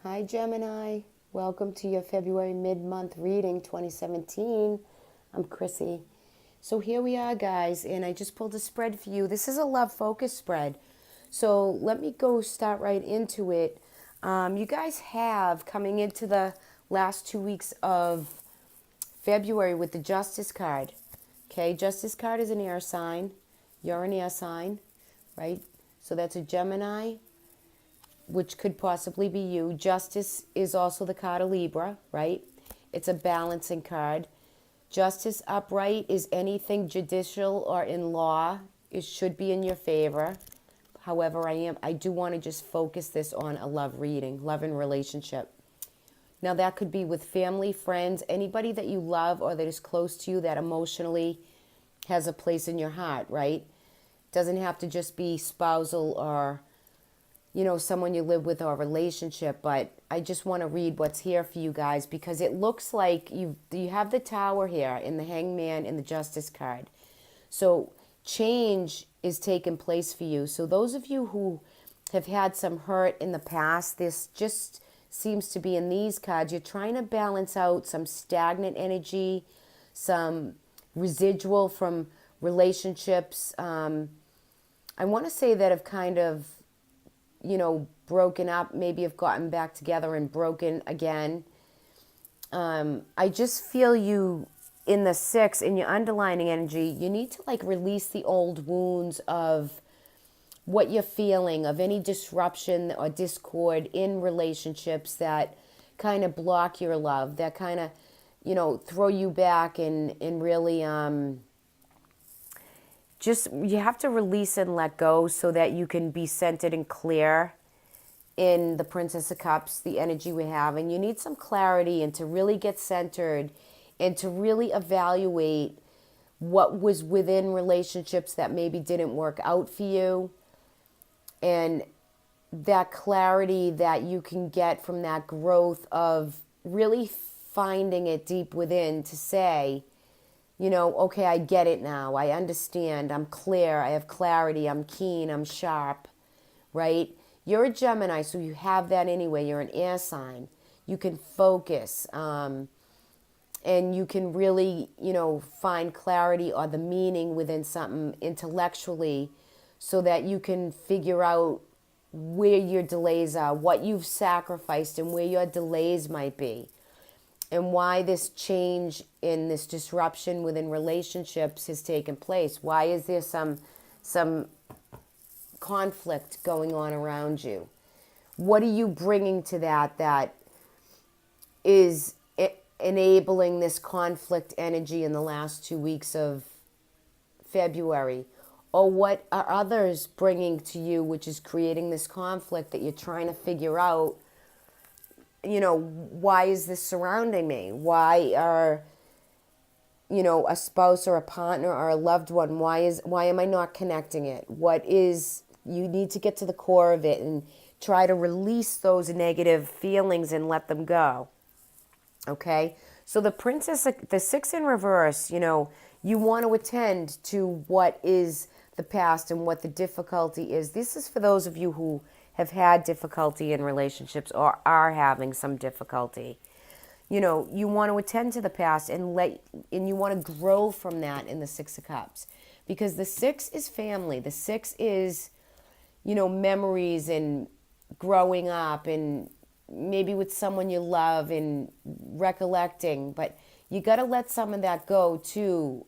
Hi Gemini, welcome to your February mid-month reading 2017. I'm Chrissy. So here we are guys, and I just pulled a spread for you. This is a love focus spread. So let me go start right into it. You guys have coming into the last 2 weeks of February with the Justice card. Okay, Justice card is an air sign. You're an air sign, right? So that's a Gemini, which could possibly be you. Justice is also the card of Libra, right? It's a balancing card. Justice upright is anything judicial or in law. It should be in your favor. However, I do want to just focus this on a love reading, love and relationship. Now that could be with family, friends, anybody that you love or that is close to you that emotionally has a place in your heart, right? Doesn't have to just be spousal or someone you live with or a relationship, but I just want to read what's here for you guys because it looks like you have the Tower here in the Hangman and the Justice card. So change is taking place for you. So those of you who have had some hurt in the past, this just seems to be in these cards. You're trying to balance out some stagnant energy, some residual from relationships. I want to say that have kind of broken up, maybe have gotten back together and broken again. I just feel you in the 6, in your underlining energy, you need to release the old wounds of what you're feeling, of any disruption or discord in relationships that kind of block your love, that kind of, throw you back and really, just you have to release and let go so that you can be centered and clear in the Princess of Cups, the energy we have. And you need some clarity and to really get centered and to really evaluate what was within relationships that maybe didn't work out for you. And that clarity that you can get from that growth of really finding it deep within to say, okay, I get it now. I understand. I'm clear. I have clarity. I'm keen. I'm sharp, right? You're a Gemini, so you have that anyway. You're an air sign. You can focus, and you can really, find clarity or the meaning within something intellectually so that you can figure out where your delays are, what you've sacrificed and where your delays might be, and why this change in this disruption within relationships has taken place. Why is there some conflict going on around you? What are you bringing to that is enabling this conflict energy in the last 2 weeks of February? Or what are others bringing to you, which is creating this conflict that you're trying to figure out? Why is this surrounding me? Why are, a spouse or a partner or a loved one, why am I not connecting it? You need to get to the core of it and try to release those negative feelings and let them go. Okay? So the 6 in reverse, you want to attend to what is the past and what the difficulty is. This is for those of you who have had difficulty in relationships or are having some difficulty. You want to attend to the past and you want to grow from that in the 6 of Cups. Because the 6 is family. The 6 is, memories and growing up and maybe with someone you love and recollecting. But you got to let some of that go too.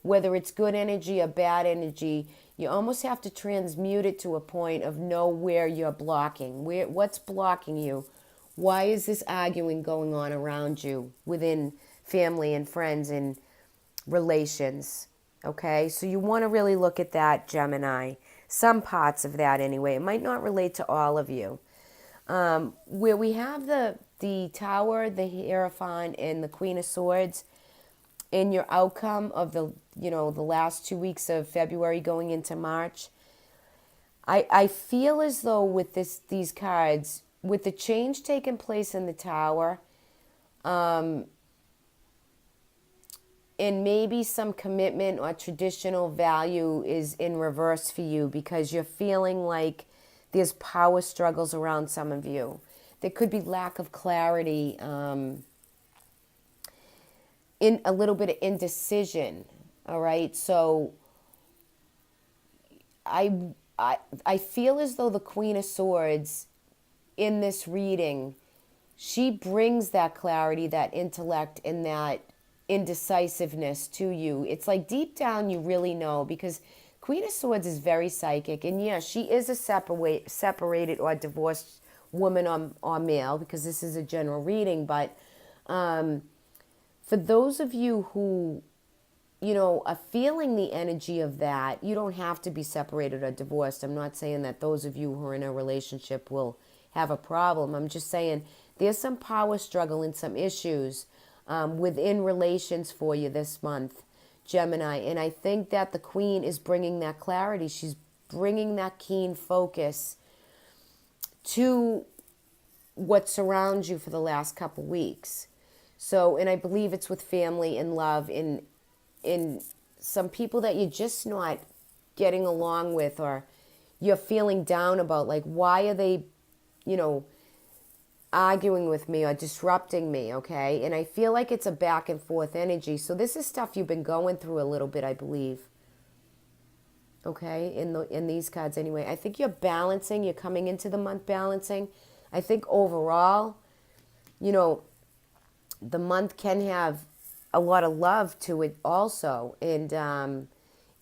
Whether it's good energy or bad energy, you almost have to transmute it to a point of know where you're blocking. What's blocking you? Why is this arguing going on around you within family and friends and relations? Okay, so you want to really look at that, Gemini. Some parts of that anyway. It might not relate to all of you. Where we have the Tower, the Hierophant, and the Queen of Swords, in your outcome of the last 2 weeks of February going into March, I feel as though with these cards, with the change taking place in the Tower, and maybe some commitment or traditional value is in reverse for you because you're feeling like there's power struggles around some of you. there could be lack of clarity, in a little bit of indecision. All right. So I, I feel as though the Queen of Swords in this reading, she brings that clarity, that intellect, and that indecisiveness to you. It's like deep down you really know, because Queen of Swords is very psychic, and yeah, she is a separated or divorced woman or male, because this is a general reading. But for those of you who, are feeling the energy of that, you don't have to be separated or divorced. I'm not saying that those of you who are in a relationship will have a problem. I'm just saying there's some power struggle and some issues within relations for you this month, Gemini. And I think that the Queen is bringing that clarity. She's bringing that keen focus to what surrounds you for the last couple weeks. So, and I believe it's with family and love, in some people that you're just not getting along with, or you're feeling down about, like, why are they, arguing with me or disrupting me, okay? And I feel like it's a back and forth energy. So this is stuff you've been going through a little bit, I believe. Okay, in these cards anyway. I think you're balancing, you're coming into the month balancing. I think overall, the month can have a lot of love to it also. And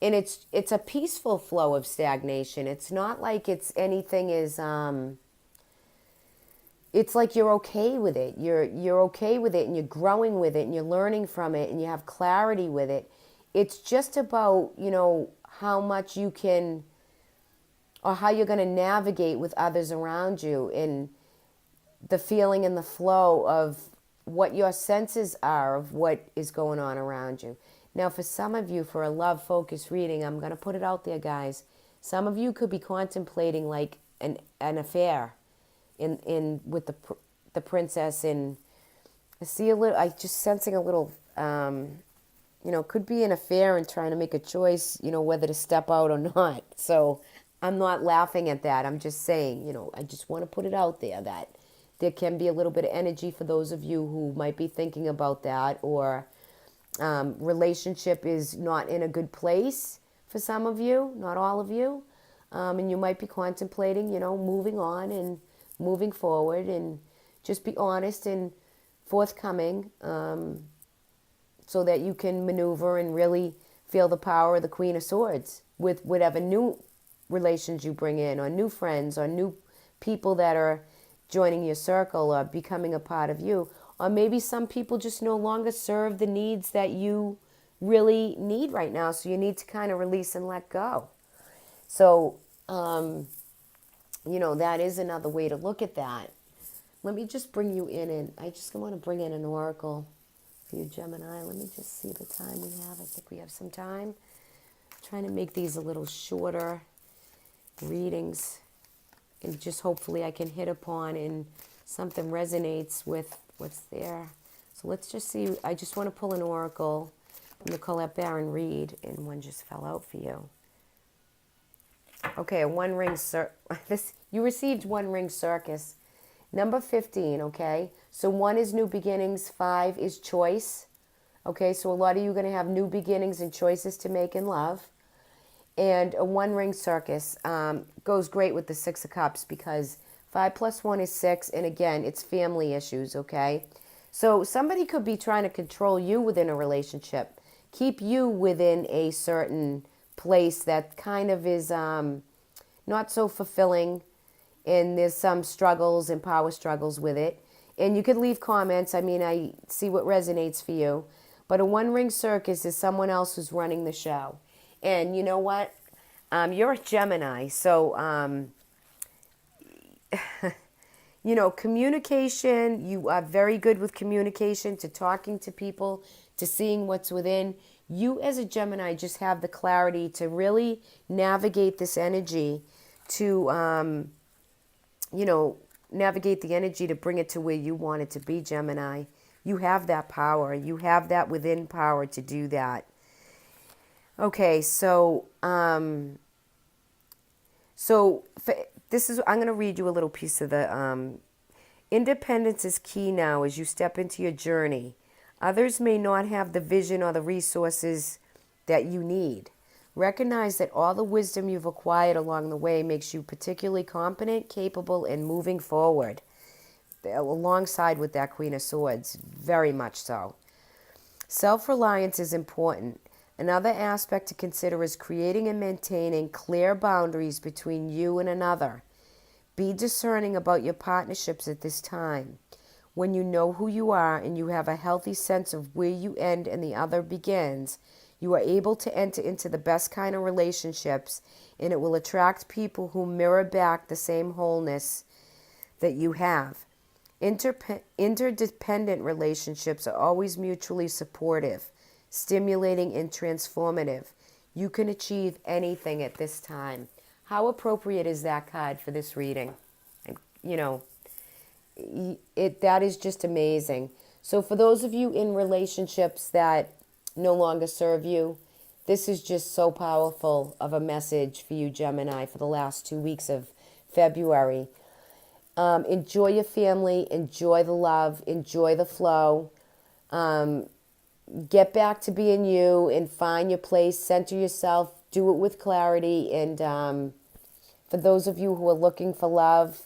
it's a peaceful flow of stagnation. It's not like it's anything is it's like you're okay with it. You're okay with it, and you're growing with it, and you're learning from it, and you have clarity with it. It's just about, how much you can, or how you're going to navigate with others around you, and the feeling and the flow of what your senses are of what is going on around you. Now, for some of you, for a love focused reading, I'm going to put it out there, guys. Some of you could be contemplating like an affair in with the princess. And I just sensing a little, could be an affair and trying to make a choice, whether to step out or not. So I'm not laughing at that. I'm just saying, I just want to put it out there that there can be a little bit of energy for those of you who might be thinking about that, or relationship is not in a good place for some of you, not all of you. And you might be contemplating, moving on and moving forward, and just be honest and forthcoming, so that you can maneuver and really feel the power of the Queen of Swords with whatever new relations you bring in, or new friends, or new people that are joining your circle or becoming a part of you. Or maybe some people just no longer serve the needs that you really need right now, so you need to kind of release and let go. So, that is another way to look at that. Let me just bring you in, and I just want to bring in an oracle for you, Gemini. Let me just see the time we have. I think we have some time. I'm trying to make these a little shorter readings, and just hopefully I can hit upon and something resonates with what's there. So let's just see. I just want to pull an oracle from the Colette Baron read, and one just fell out for you. Okay, a one-ring you received one-ring circus. Number 15, okay? So 1 is new beginnings, 5 is choice. Okay, so a lot of you are going to have new beginnings and choices to make in love. And a one-ring circus goes great with the 6 of Cups, because 5 plus 1 is 6, and again, it's family issues, okay? So somebody could be trying to control you within a relationship, keep you within a certain place that kind of is not so fulfilling, and there's some struggles and power struggles with it. And you could leave comments. I mean, I see what resonates for you. But a one-ring circus is someone else who's running the show. And you know what? You're a Gemini, so, communication, you are very good with communication, to talking to people, to seeing what's within. You as a Gemini just have the clarity to really navigate this energy, to, navigate the energy to bring it to where you want it to be, Gemini. You have that power. You have that within power to do that. Okay, so I'm going to read you a little piece of the Independence is key now as you step into your journey. Others may not have the vision or the resources that you need. Recognize that all the wisdom you've acquired along the way makes you particularly competent, capable, and moving forward. Alongside with that Queen of Swords, very much so. Self-reliance is important. Another aspect to consider is creating and maintaining clear boundaries between you and another. Be discerning about your partnerships at this time. When you know who you are and you have a healthy sense of where you end and the other begins, you are able to enter into the best kind of relationships, and it will attract people who mirror back the same wholeness that you have. Interdependent relationships are always mutually supportive, stimulating, and transformative. You can achieve anything at this time. How appropriate is that card for this reading? And, that is just amazing. So for those of you in relationships that no longer serve you, this is just so powerful of a message for you, Gemini, for the last 2 weeks of February. Enjoy your family, enjoy the love, enjoy the flow. Get back to being you and find your place, center yourself, do it with clarity. And for those of you who are looking for love,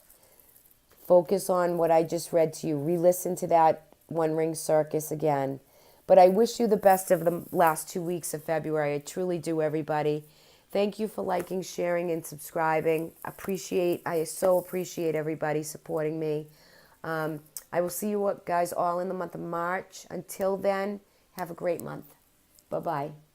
focus on what I just read to you. Re-listen to that One Ring Circus again. But I wish you the best of the last 2 weeks of February. I truly do, everybody. Thank you for liking, sharing, and subscribing. I so appreciate everybody supporting me. I will see you guys all in the month of March. Until then, have a great month. Bye-bye.